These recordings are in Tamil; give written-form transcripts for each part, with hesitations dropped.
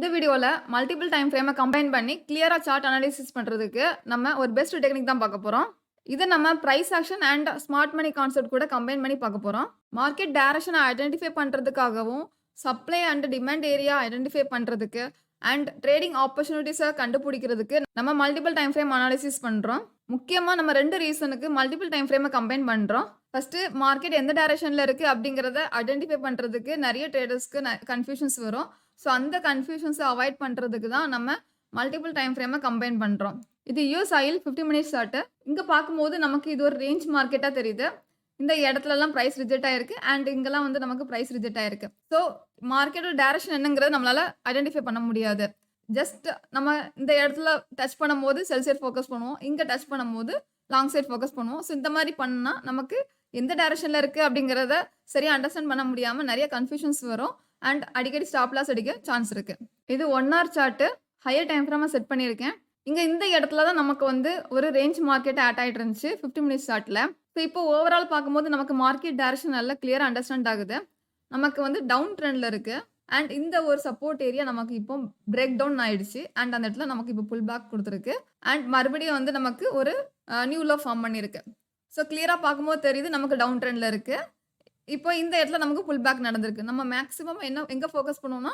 இந்த வீடியோல மல்டிபிள் டைம் ஃப்ரேமை கம்பைன் பண்ணி கிளியரா சார்ட் அனாலிசிஸ் பண்றதுக்கு நம்ம ஒரு பெஸ்ட் டெக்னிக் தான் பார்க்க போறோம். இத நம்ம price action and smart money concept கூட கம்பைன் பண்ணி பார்க்க போறோம். மார்க்கெட் டைரக்ஷனை ஐடென்டிஃபை பண்றதுக்காகவும், supply and demand area identify பண்றதுக்கு அண்ட் ட்ரேடிங் ஆப்பர்ச்சுனிட்டீஸ கண்டுபிடிக்கிறதுக்கு நம்ம மல்டிபிள் டைம் ஃப்ரேம் அனாலிசிஸ் பண்றோம். முக்கியமா நம்ம 2 ரீசனுக்கு மல்டிபிள் டைம் ஃப்ரேமை கம்பைன் பண்றோம். ஃபர்ஸ்ட் மார்க்கெட் எந்த டைரக்ஷன்ல இருக்கு அப்படிங்கிறத ஐடென்டிஃபை பண்றதுக்கு நெறைய ட்ரேடர்ஸ்க்கு கன்ஃப்யூஷன்ஸ் வரும். ஸோ அந்த கன்ஃப்யூஷன்ஸ அவாய்ட் பண்றதுக்கு தான் நம்ம மல்டிபிள் டைம் ஃப்ரேமை கம்பைன் பண்றோம். இது யூஎஸ் ஆயில் 50 மினிட்ஸ் சார்ட். இங்க பார்க்கும்போது நமக்கு இது ஒரு ரேஞ்ச் மார்க்கெட்டா தெரியுது. இந்த இடத்துலலாம் பிரைஸ் ரிஜெக்ட் ஆயிருக்கு அண்ட் இங்கலாம் வந்து நமக்கு பிரைஸ் ரிஜெக்ட் ஆயிருக்கு. ஸோ மார்க்கெட்டோட டைரக்ஷன் என்னங்கிறத நம்மளால ஐடென்டிஃபை பண்ண முடியாது. ஜஸ்ட் நம்ம இந்த இடத்துல டச் பண்ணும்போது செல் சைட் ஃபோக்கஸ் பண்ணுவோம். இங்க டச் பண்ணும்போது லாங் சைட் ஃபோக்கஸ் பண்ணுவோம். ஸோ இந்த மாரி பண்ணா நமக்கு எந்த டைரக்ஷன்ல இருக்கு அப்படிங்கிறத சரியா அண்டர்ஸ்டாண்ட் பண்ண முடியாம நெறைய கன்ஃப்யூஷன்ஸ் வரும். அண்ட் அடிக்கடி ஸ்டாப் லாஸ் அடிக்க சான்ஸ் இருக்கு. இது 1 ஹவர் சார்ட் ஹையர் டைம் ஃப்ரேமா செட் பண்ணியிருக்கேன். இங்க இந்த இடத்துல தான் நமக்கு வந்து ஒரு ரேஞ்ச் மார்க்கெட் ஆட் ஆயிட்டு இருந்துச்சு 50 மினிட்ஸ் சார்ட்ல. ஸோ இப்போ ஓவரால் பார்க்கும்போது நமக்கு மார்க்கெட் டைரக்ஷன் நல்லா கிளியரா அண்டர்ஸ்டாண்ட் ஆகுது. நமக்கு வந்து டவுன் ட்ரெண்ட்ல இருக்கு. அண்ட் இந்த ஒரு சப்போர்ட் ஏரியா நமக்கு இப்போ பிரேக் டவுன் ஆயிடுச்சு. அண்ட் அந்த இடத்துல நமக்கு இப்போ புல் பேக் குடுத்துருக்கு. அண்ட் மறுபடியும் வந்து நமக்கு ஒரு நியூ லோ ஃபார்ம் பண்ணியிருக்கு. ஸோ கிளியரா பார்க்கும்போது தெரியுது நமக்கு டவுன் ட்ரெண்ட்ல இருக்கு. இப்போ இந்த இடத்துல நமக்கு புல் பேக் நடந்திருக்கு. நம்ம மேக்ஸிமம் எங்க ஃபோக்கஸ் பண்ணுவோம்னா,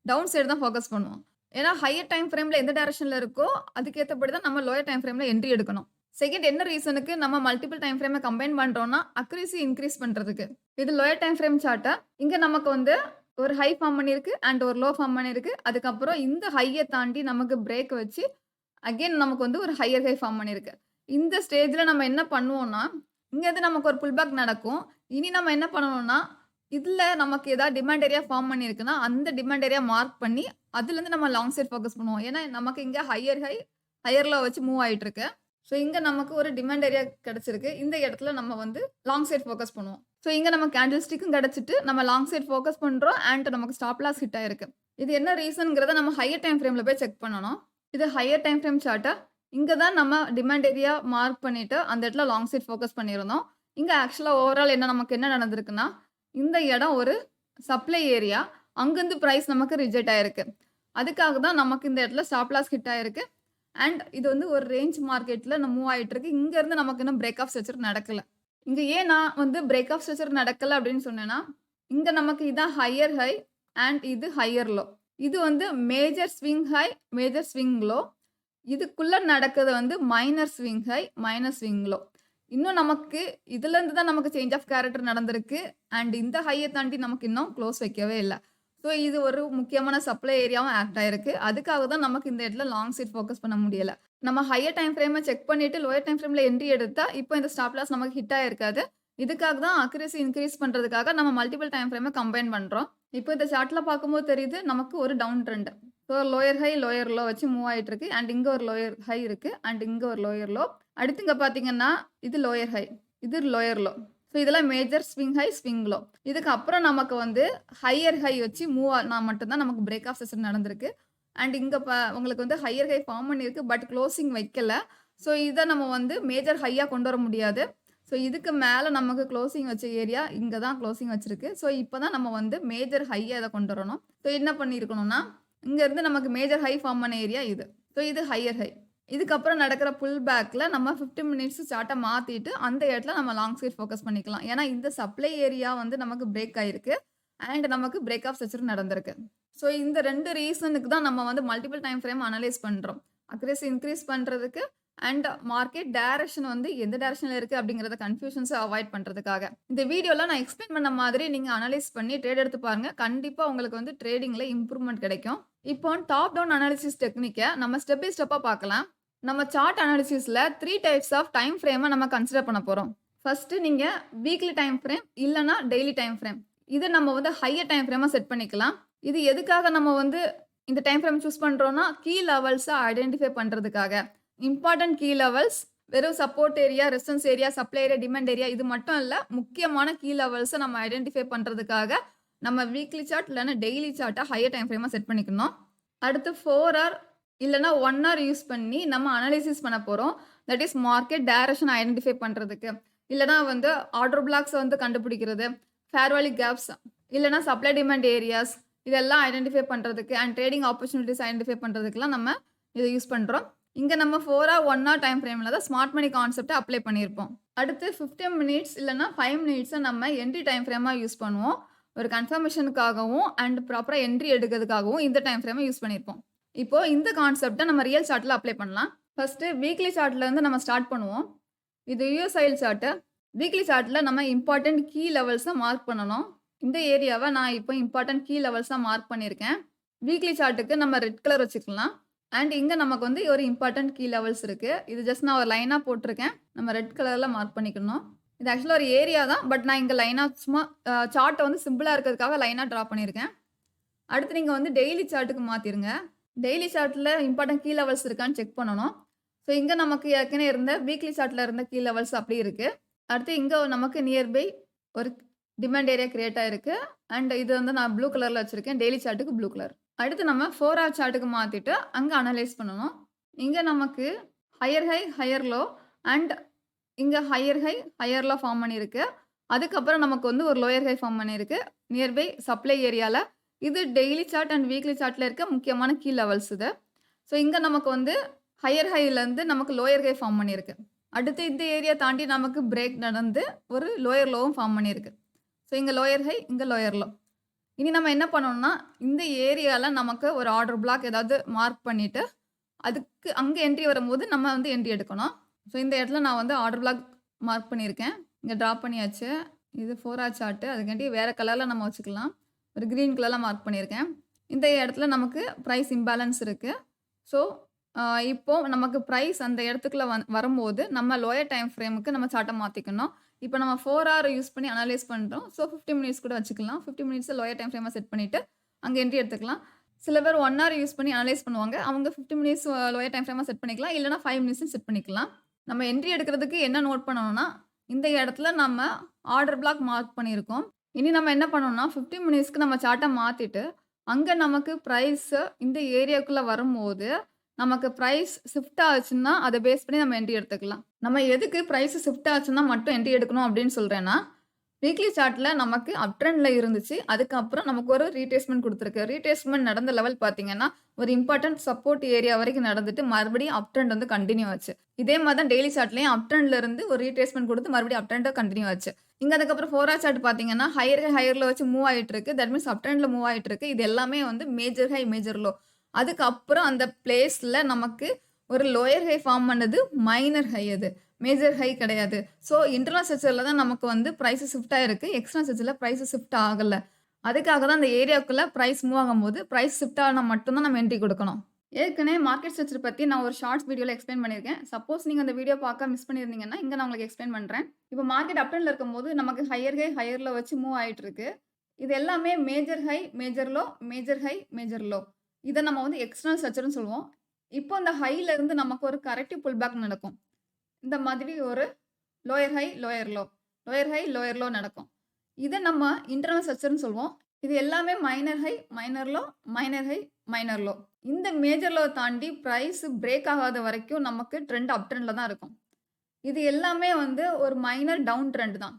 டவுன் சைடு தான் ஃபோக்கஸ் பண்ணுவோம். ஏன்னா ஹையர் டைம் ஃப்ரேம்ல எந்த டைரக்ஷன்ல இருக்கோ, அதுக்கேத்தபடி தான் நம்ம லோயர் டைம் ஃப்ரேம்ல என்ட்ரி எடுக்கணும். செகண்ட் என்ன ரீசனுக்கு நம்ம மல்டிபிள் டைம் ஃப்ரேமை கம்பைன் பண்றோம்னா, அக்யூரசி இன்கிரீஸ் பண்றதுக்கு. இது லோயர் டைம் ஃப்ரேம் சார்ட். இங்க நமக்கு வந்து ஒரு ஹை ஃபார்ம் பண்ணியிருக்கு அண்ட் ஒரு லோ ஃபார்ம் பண்ணியிருக்கு. அதுக்கப்புறம் இந்த ஹைய தாண்டி நமக்கு பிரேக் வச்சு, அகைன் நமக்கு வந்து ஒரு ஹையர் ஹை ஃபார்ம் பண்ணியிருக்கு. இந்த ஸ்டேஜ்ல நம்ம என்ன பண்ணுவோம்னா, இங்கேருந்து நமக்கு ஒரு புல் பேக் நடக்கும். இனி நம்ம என்ன பண்ணணும்னா, இதுல நமக்கு ஏதாவது டிமாண்ட் ஏரியா ஃபார்ம் பண்ணியிருக்குன்னா, அந்த டிமாண்ட் ஏரியா மார்க் பண்ணி, அதுலேருந்து நம்ம லாங் சைட் ஃபோக்கஸ் பண்ணுவோம். ஏன்னா நமக்கு இங்க ஹையர் ஹை, ஹையர் லோ வச்சு மூவ் ஆயிட்டு இருக்கு. ஸோ இங்க நமக்கு ஒரு டிமாண்ட் ஏரியா கிடைச்சிருக்கு. இந்த இடத்துல நம்ம வந்து லாங் சைட் ஃபோக்கஸ் பண்ணுவோம். ஸோ இங்க நம்ம கேண்டில் ஸ்டிக்கும் கிடைச்சிட்டு, நம்ம லாங் சைட் ஃபோக்கஸ் பண்றோம் அண்ட் நமக்கு ஸ்டாப் லாஸ் ஹிட் ஆயிருக்கு. இது என்ன ரீசன்ங்கிறத நம்ம ஹையர் டைம் ஃப்ரேம்ல போய் செக் பண்ணணும். இது ஹையர் டைம் ஃப்ரேம் சார்ட். இங்க தான் நம்ம டிமாண்ட் ஏரியா மார்க் பண்ணிட்டு, அந்த இடத்துல லாங் சைட் ஃபோக்கஸ் பண்ணியிருந்தோம். இங்க ஆக்சுவலா ஓவரால் நமக்கு என்ன நடந்திருக்குன்னா, இந்த இடம் ஒரு சப்ளை ஏரியா. அங்கிருந்து பிரைஸ் நமக்கு ரிஜெக்ட் ஆயிருக்கு. அதுக்காக தான் நமக்கு இந்த இடத்துல ஸ்டாப் லாஸ் ஹிட் ஆயிருக்கு. அண்ட் இது வந்து ஒரு ரேஞ்ச் மார்க்கெட்ல மூவ் ஆயிட்டு இருக்கு. இங்க இருந்து நமக்கு இன்னும் பிரேக் ஆஃப் ஸ்ட்ரக்சர் நடக்கல. இங்க ஏன் நான் வந்து பிரேக் ஆஃப் ஸ்ட்ரக்சர் நடக்கல அப்படின்னு சொன்னேன்னா, இங்க நமக்கு இதான் ஹையர் ஹை அண்ட் இது ஹையர் லோ. இது வந்து major swing high, major swing low. இதுக்குள்ள நடக்குது வந்து minor swing high, minor swing low. இன்னும் நமக்கு இதுலேருந்து தான் நமக்கு சேஞ்ச் ஆஃப் கேரக்டர் நடந்திருக்கு. அண்ட் இந்த ஹையை தாண்டி நமக்கு இன்னும் க்ளோஸ் வைக்கவே இல்ல. ஸோ இது ஒரு முக்கியமான சப்ளை ஏரியாவும் ஆக்ட் ஆயிருக்கு. அதுக்காக தான் நமக்கு இந்த இடத்துல லாங் சைட் ஃபோக்கஸ் பண்ண முடியல. நம்ம ஹையர் டைம் ஃப்ரேமை செக் பண்ணிட்டு லோயர் டைம் ஃப்ரேம்ல என்ட்ரி எடுத்தா, இப்போ இந்த ஸ்டாப் லாஸ் நமக்கு ஹிட் ஆயிருக்காது. இதுக்காக தான் அக்யூரசி இன்கிரீஸ் பண்றதுக்காக நம்ம மல்டிபிள் டைம் ஃப்ரேமை கம்பைன் பண்றோம். இப்போ இந்த சார்ட்ல பார்க்கும்போது தெரியுது நமக்கு ஒரு down trend. So lower high, lower low வச்சு மூவ் ஆயிட்டு இருக்கு. அண்ட் இங்க ஒரு லோயர் ஹை இருக்கு அண்ட் இங்க ஒரு லோயர் லோ. அடுத்து இங்க பார்த்தீங்கன்னா, இது லோயர் ஹை, இது லோயர் லோ. ஸோ இதெல்லாம் major swing high, swing low. இதுக்கு அப்புறம் நமக்கு வந்து ஹையர் ஹை வச்சு மூவ் ஆனா மட்டும் தான் நமக்கு பிரேக் ஆஃப் செஷன் நடந்திருக்கு. அண்ட் இங்க உங்களுக்கு வந்து ஹையர் ஹை ஃபார்ம் பண்ணியிருக்கு. பட் க்ளோசிங் வைக்கல. ஸோ இதை நம்ம வந்து மேஜர் ஹையா கொண்டு வர முடியாது. ஸோ இதுக்கு மேலே நமக்கு க்ளோசிங் வச்ச ஏரியா இங்கே தான் க்ளோசிங் வச்சிருக்கு. ஸோ இப்போ தான் நம்ம வந்து மேஜர் ஹையா இதை கொண்டு வரணும். ஸோ என்ன பண்ணியிருக்கணும்னா, இங்கேருந்து நமக்கு மேஜர் ஹை ஃபார்ம் பண்ண ஏரியா இது. ஸோ இது ஹையர் ஹை. இதுக்கப்புறம் நடக்கிற புல் பேக்ல நம்ம 50 மினிட்ஸ் சார்ட்டை மாத்திட்டு அந்த இடத்துல நம்ம லாங் சைட் ஃபோக்கஸ் பண்ணிக்கலாம். ஏன்னா இந்த சப்ளை ஏரியா வந்து நமக்கு பிரேக் ஆயிருக்கு அண்ட் நமக்கு பிரேக் ஆஃப் ஸ்ட்ரக்சர் நடந்திருக்கு. ஸோ இந்த 2 ரீசனுக்கு தான் நம்ம வந்து மல்டிபிள் டைம் ஃப்ரேம் அனலைஸ் பண்றோம். அக்யூரசி இன்க்ரீஸ் பண்றதுக்கு அண்ட் மார்க்கெட் டைரக்ஷன் வந்து எந்த டைரக்ஷன்ல இருக்கு அப்படிங்கறத கன்ஃபியூஷன்ஸை அவாய்ட் பண்றதுக்காக. இந்த வீடியோல நான் எக்ஸ்பிளைன் பண்ண மாதிரி நீங்க அனலைஸ் பண்ணி ட்ரேட் எடுத்து பாருங்க. கண்டிப்பா உங்களுக்கு வந்து ட்ரேடிங்ல இம்ப்ரூவ்மெண்ட் கிடைக்கும். இப்போ டாப் டவுன் அனாலிசிஸ் டெக்னிக்கை நம்ம ஸ்டெப் பை ஸ்டெப்பா பார்க்கலாம். நம்ம சார்ட் அனாலிசிஸ்ல 3 டைப்ஸ் ஆஃப் டைம் ஃப்ரேமை நம்ம கன்சிடர் பண்ண போறோம். ஃபர்ஸ்ட் நீங்க வீக்லி டைம் ஃப்ரேம் இல்லனா டெய்லி டைம் ஃப்ரேம். இதை நம்ம வந்து ஹையர் டைம் ஃப்ரேமா செட் பண்ணிக்கலாம். இது எதுக்காக நம்ம வந்து இந்த டைம் ஃப்ரேம் சூஸ் பண்றோம்னா, கீ லெவல்ஸை ஐடென்டிஃபை பண்றதுக்காக. இம்பார்ட்டன்ட் கீ லெவல்ஸ் வெறும் support area, resistance area, supply area, demand area இது மட்டும் இல்ல. முக்கியமான கீ லெவல்ஸை நம்ம ஐடென்டிஃபை பண்றதுக்காக நம்ம வீக்லி சார்ட் இல்லைன்னா டெய்லி சார்ட்டை ஹையர் டைம் ஃப்ரேமா செட் பண்ணிக்கணும். அடுத்து 4 ஹவர் இல்லைன்னா 1 ஹவர் யூஸ் பண்ணி நம்ம அனலைசிஸ் பண்ண போறோம். That is market direction identify பண்றதுக்கு. இல்லைனா வந்து ஆர்டர் பிளாக்ஸை வந்து கண்டுபிடிக்கிறது, ஃபேர் வேல்யூ கேப்ஸ், இல்லைனா சப்ளை டிமாண்ட் ஏரியாஸ், இதெல்லாம் ஐடென்டிஃபை பண்றதுக்கு அண்ட் ட்ரேடிங் ஆப்பர்ச்சுனிட்டீஸ் ஐடென்டிஃபை பண்றதுக்குலாம் நம்ம இத யூஸ் பண்றோம். இங்க நம்ம 4 ஹார் 1 ஹார் டைம் ஃப்ரேம்ல தான் ஸ்மார்ட் மணி கான்செப்ட்ட அப்ளை பண்ணியிருப்போம். அடுத்து 15 மினிட்ஸ் இல்லன்னா 5 மினிட்ஸ நம்ம என்ட்ரி டைம் ஃப்ரேமா யூஸ் பண்ணுவோம். ஒரு கன்ஃபர்மேஷனுக்காகவும் அண்ட் ப்ராப்பரா என்ட்ரி எடுக்கிறதுக்காகவும் இந்த டைம் ஃப்ரேம யூஸ் பண்ணியிருப்போம். இப்போ இந்த கான்செப்ட்ட நம்ம ரியல் சார்ட்ல அப்ளை பண்ணலாம். ஃபர்ஸ்ட் வீக்லி சார்ட்ல இருந்து நம்ம ஸ்டார்ட் பண்ணுவோம். இது யுஎஸ்ஐஎல் சார்ட். வீக்லி சார்ட்ல நம்ம இம்பார்ட்டன்ட் கீ லெவல்ஸ மார்க் பண்ணணும். இந்த ஏரியாவ நான் இப்போ இம்பார்ட்டன்ட் கீ லெவல்ஸா மார்க் பண்ணியிருக்கேன். வீக்லி சார்ட்டுக்கு நம்ம ரெட் கலர் வச்சுக்கலாம். அண்ட் இங்க நமக்கு வந்து ஒரு இம்பார்ட்டன்ட் கீ லெவல்ஸ் இருக்கு. இது ஜஸ்ட் நான் ஒரு லைனா போட்டிருக்கேன். நம்ம ரெட் கலர்ல மார்க் பண்ணிக்கணும். இது ஆக்சுவலா ஒரு ஏரியா தான். பட் நான் இங்க லைனா சும்மா சார்ட்ட வந்து சிம்பிளா இருக்கிறதுக்காக லைனா டிரா பண்ணியிருக்கேன். அடுத்து நீங்க வந்து டெய்லி சார்ட்டுக்கு மாத்திருங்க. டெய்லி சார்ட்ல இம்பார்ட்டன்ட் கீ லெவல்ஸ் இருக்கான்னு செக் பண்ணணும். ஸோ இங்க நமக்கு ஏற்கனவே இருந்த வீக்லி சார்ட்ல இருந்த கீ லெவல்ஸ் அப்படியே இருக்கு. அடுத்து இங்க நமக்கு நியர்பை ஒரு டிமாண்ட் ஏரியா கிரியேட் ஆயிருக்கு. அண்ட் இது வந்து நான் ப்ளூ கலர்ல வச்சிருக்கேன். டெய்லி சார்ட்டுக்கு ப்ளூ கலர். அடுத்து நம்ம 4 ஹார் சார்ட்டுக்கு மாத்திட்டு அங்க அனலைஸ் பண்ணணும். இங்க நமக்கு higher high, higher low and இங்க higher high, higher low form பண்ணியிருக்கு. அதுக்கப்புறம் நமக்கு வந்து ஒரு லோயர் ஹை ஃபார்ம் பண்ணியிருக்கு. நியர்பை சப்ளை ஏரியால. இது டெய்லி சார்ட் அண்ட் வீக்லி சார்ட்ல இருக்க முக்கியமான கீ லெவல்ஸ் இது. ஸோ இங்க நமக்கு வந்து ஹையர் ஹைலேருந்து நமக்கு லோயர் ஹை ஃபார்ம் பண்ணியிருக்கு. அடுத்து இந்த ஏரியா தாண்டி நமக்கு பிரேக் நடந்து ஒரு லோயர் லோவும் ஃபார்ம் பண்ணியிருக்கு. ஸோ இங்க லோயர் ஹை, இங்க லோயர் லோ. இனி நம்ம என்ன பண்ணணும்னா, இந்த ஏரியால நமக்கு ஒரு ஆர்டர் பிளாக் ஏதாவது மார்க் பண்ணிட்டு, அதுக்கு அங்க என்ட்ரி வரும்போது நம்ம வந்து என்ட்ரி எடுக்கணும். ஸோ இந்த இடத்துல நான் வந்து ஆர்டர் பிளாக் மார்க் பண்ணியிருக்கேன். இங்க டிரா பண்ணியாச்சு. இது 4 ஹார் சார்ட். அதுக்காண்டி வேற கலர்ல நம்ம வச்சுக்கலாம். ஒரு கிரீன் கலர்ல மார்க் பண்ணியிருக்கேன். இந்த இடத்துல நமக்கு பிரைஸ் இம்பேலன்ஸ் இருக்கு. ஸோ இப்போ நமக்கு பிரைஸ் அந்த இடத்துக்குள்ள வரும்போது நம்ம லோயர் டைம் ஃப்ரேமுக்கு நம்ம சார்ட்ட மாத்திக்கணும். இப்போ நம்ம 4 ஹார் யூஸ் பண்ணி அனலைஸ் பண்றோம். ஸோ 15 மினிட்ஸ் கூட வச்சுக்கலாம். 15 மினிட்ஸ் லோயர் டைம் ஃப்ரேமா செட் பண்ணிட்டு அங்க என்ட்ரி எடுத்துக்கலாம். சில பேர் 1 ஹார் யூஸ் பண்ணி அனலைஸ் பண்ணுவாங்க. அவங்க 15 மினிட்ஸ் லோயர் டைம் ஃப்ரேமா செட் பண்ணிக்கலாம். இல்லன்னா 5 மினிட்ஸ்னு செட் பண்ணிக்கலாம். நம்ம என்ட்ரி எடுக்கிறதுக்கு என்ன நோட் பண்ணணும்னா, இந்த இடத்துல நம்ம ஆர்டர் பிளாக் மார்க் பண்ணியிருக்கோம். இனி நம்ம என்ன பண்ணணும்னா 15 மினிட்ஸ்க்கு நம்ம சார்ட்ட மாத்திட்டு, அங்க நமக்கு பிரைஸ் இந்த ஏரியாக்குள்ள வரும்போது நமக்கு பிரைஸ் ஷிஃப்ட் ஆச்சுன்னா, அத பேஸ் பண்ணி நம்ம என்ட்ரி எடுத்துக்கலாம். நம்ம எதுக்கு பிரைஸ் ஷிஃப்ட் ஆச்சுன்னா மட்டும் என்ட்ரி எடுக்கணும் அப்படின்னு சொல்றேன்னா, வீக்லி சார்ட்ல நமக்கு அப் ட்ரெண்ட்ல இருந்துச்சு. அதுக்கப்புறம் நமக்கு ஒரு ரீட்ரேஸ்மென்ட் குடுத்திருக்கு. ரீட்ரேஸ்மென்ட் நடந்த லெவல் பார்த்தீங்கன்னா, ஒரு இம்பார்ட்டன்ட் சப்போர்ட் ஏரியா வரைக்கும் நடந்துட்டு மறுபடியும் அப் ட்ரெண்ட் வந்து கன்டின்யூ ஆச்சு. இதே மாரி தான் டெய்லி சார்ட்லயும் அப் ட்ரெண்ட்ல இருந்து ஒரு ரீட்ரேஸ்மென்ட் குடுத்து மறுபடியும் அப் ட்ரெண்ட் கன்டின்யூ ஆச்சு. இங்க அதுக்கப்புறம் 4 ஹார் சார்ட் பார்த்தீங்கன்னா, ஹையர் ஹை, ஹையர் லோ வச்சு மூவ் ஆயிட்டு இருக்கு. தட் மீன்ஸ் அப் ட்ரெண்ட்ல மூவ் ஆயிட்டு இருக்கு. இது எல்லாமே வந்து மேஜர் ஹை, மேஜர் லோ. அதுக்கப்புறம் அந்த பிளேஸ்ல நமக்கு ஒரு லோயர் ஹை ஃபார்ம் பண்ணது மைனர் ஹை அது. மேஜர் ஹை கிடையாது. ஸோ இன்டர்னல் ஸ்ட்ரக்சர்ல தான் நமக்கு வந்து பிரைஸ் ஷிஃப்ட் ஆயிருக்கு. எக்ஸ்டர்னல் ஸ்ட்ரக்சர்ல பிரைஸ் ஷிஃப்ட் ஆகல. அதுக்காக தான் அந்த ஏரியாக்குள்ள பிரைஸ் மூவ் ஆகும்போது பிரைஸ் ஷிஃப்ட் ஆனா மட்டும் தான் நம்ம என்ட்ரி கொடுக்கணும். ஏற்கனவே மார்க்கெட் ஸ்ட்ரக்சர் பத்தி நான் ஒரு ஷார்ட்ஸ் வீடியோல எக்ஸ்பிளைன் பண்ணியிருக்கேன். சப்போஸ் நீங்க அந்த வீடியோ பார்க்க மிஸ் பண்ணியிருந்தீங்கன்னா, இங்க நான் உங்களுக்கு எக்ஸ்பிளைன் பண்றேன். இப்போ மார்க்கெட் அப் ட்ரெண்ட்ல இருக்கும்போது நமக்கு ஹையர் ஹை, ஹையர் லோ வச்சு மூவ் ஆயிட்டு இருக்கு. இது எல்லாமே major high, major low, major high, major low. இத நம்ம வந்து எக்ஸ்டர்னல் ஸ்ட்ரக்சர்னு சொல்லுவோம். இப்போ அந்த ஹைல இருந்து நமக்கு ஒரு கரெக்டிவ் புல் பேக் நடக்கும். இந்த மாதிரி ஒரு lower high, lower low, lower high, lower low நடக்கும். இத நம்ம இன்டர்னல் ஸ்ட்ரக்சர்னு சொல்லுவோம். இது எல்லாமே minor high, minor low, minor high, minor low. இந்த மேஜர் லோ தாண்டி பிரைஸ் பிரேக் ஆகாத வரைக்கும் நமக்கு ட்ரெண்ட் அப் ட்ரெண்ட்ல தான் இருக்கும். இது எல்லாமே வந்து ஒரு மைனர் டவுன் ட்ரெண்ட் தான்.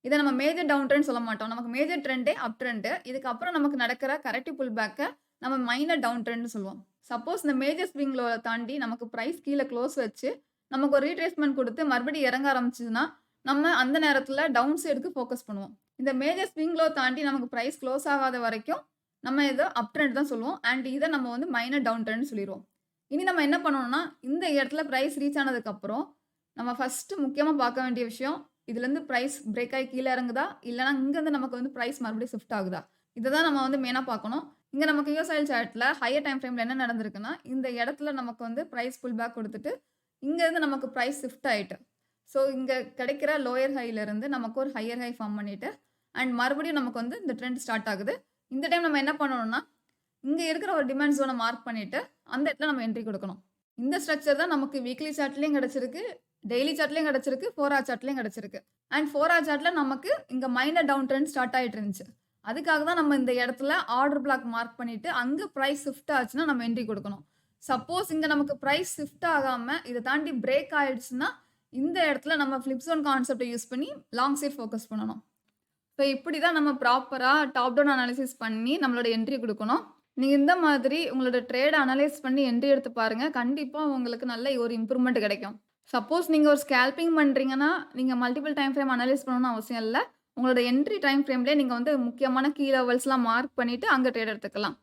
இத நம்ம மேஜர் டவுன் ட்ரெண்ட் சொல்ல மாட்டோம். நமக்கு மேஜர் ட்ரெண்டே அப் ட்ரெண்ட். இதுக்கப்புறம் நமக்கு நடக்கிற கரெக்டிவ் புல் பேக்க நம்ம மைனர் டவுன் ட்ரெண்ட்னு சொல்லுவோம். சப்போஸ் இந்த மேஜர் ஸ்விங் லோவ தாண்டி நமக்கு பிரைஸ் கீழ க்ளோஸ் வச்சு நமக்கு ஒரு ரீட்ரேஸ்மென்ட் குடுத்து மறுபடியும் இறங்க ஆரம்பிச்சதுன்னா, நம்ம அந்த நேரத்துல டவுன் சைடுக்கு ஃபோக்கஸ் பண்ணுவோம். இந்த மேஜர் ஸ்விங் லோ தாண்டி நமக்கு பிரைஸ் க்ளோஸ் ஆகாத வரைக்கும் நம்ம இத அப் ட்ரெண்ட் தான் சொல்லுவோம். அண்ட் இத நம்ம வந்து மைனர் டவுன் ட்ரெண்ட்னு சொல்லிருவோம். இனி நம்ம என்ன பண்ணணும்னா, இந்த இடத்துல பிரைஸ் ரீச் ஆனதுக்கப்புறம் நம்ம ஃபர்ஸ்ட் முக்கியமா பார்க்க வேண்டிய விஷயம், இதுலேருந்து பிரைஸ் பிரேக் ஆகி கீழ இறங்குதா? இல்லன்னா இங்கருந்து நமக்கு வந்து பிரைஸ் மறுபடியும் ஷிஃப்ட் ஆகுதா? இத தான் நம்ம வந்து மெயினா பார்க்கணும். இங்க நமக்கு யுஎஸ்ஐஎல் சார்ட்ல ஹையர் டைம் ஃப்ரேம்ல என்ன நடந்திருக்குன்னா, இந்த இடத்துல நமக்கு வந்து பிரைஸ் புல் பேக் குடுத்துட்டு, இங்கருந்து நமக்கு பிரைஸ் ஷிஃப்ட் ஆயிட்டு. ஸோ இங்க கிடைக்கிற லோயர் ஹைல இருந்து நமக்கு ஒரு ஹையர் ஹை ஃபார்ம் பண்ணிட்டு, அண்ட் மறுபடியும் நமக்கு வந்து இந்த ட்ரெண்ட் ஸ்டார்ட் ஆகுது. இந்த டைம் நம்ம என்ன பண்ணணும்னா, இங்க இருக்கிற ஒரு டிமாண்ட் ஜோன மார்க் பண்ணிட்டு, அந்த இடத்துல நம்ம என்ட்ரி கொடுக்கணும். இந்த ஸ்ட்ரக்சர் தான் நமக்கு வீக்லி சார்ட்லயும் கிடைச்சிருக்கு, டெய்லி சார்ட்லயும் கிடைச்சிருக்கு, 4 ஹார் சார்ட்லயும் கிடைச்சிருக்கு. அண்ட் 4 ஹார் சார்ட்ல நமக்கு இங்க மைனர் டவுன் ட்ரெண்ட் ஸ்டார்ட் ஆயிட்டு இருந்துச்சு. அதுக்காக தான் நம்ம இந்த இடத்துல ஆர்டர் பிளாக் மார்க் பண்ணிட்டு, அங்க பிரைஸ் ஷிஃப்ட் ஆச்சுன்னா நம்ம என்ட்ரி கொடுக்கணும். சப்போஸ் இங்க நமக்கு பிரைஸ் ஷிஃப்ட் ஆகாம இத தாண்டி பிரேக் ஆயிடுச்சுன்னா, இந்த இடத்துல நம்ம ஃபிளிப் ஜோன் கான்செப்ட்ட யூஸ் பண்ணி லாங் சைட் ஃபோக்கஸ் பண்ணணும். ஸோ இப்படி தான் நம்ம ப்ராப்பரா டாப் டவுன் அனாலிசிஸ் பண்ணி நம்மளோட என்ட்ரி குடுக்கணும். நீங்க இந்த மாதிரி உங்களோட ட்ரேட அனலைஸ் பண்ணி என்ட்ரி எடுத்து பாருங்க. கண்டிப்பா உங்களுக்கு நல்ல ஒரு இம்ப்ரூவ்மென்ட் கிடைக்கும். சப்போஸ் நீங்க ஒரு ஸ்கேல்பிங் பண்றீங்கன்னா, நீங்க மல்டிபிள் டைம் ஃப்ரேம் அனலைஸ் பண்ணணும்னு அவசியம் இல்ல. உங்களோட என்ட்ரி டைம் ஃப்ரேம்லயே நீங்க வந்து முக்கியமான கீ லெவல்ஸ்லாம் மார்க் பண்ணிட்டு அங்க ட்ரேட் எடுத்துக்கலாம்.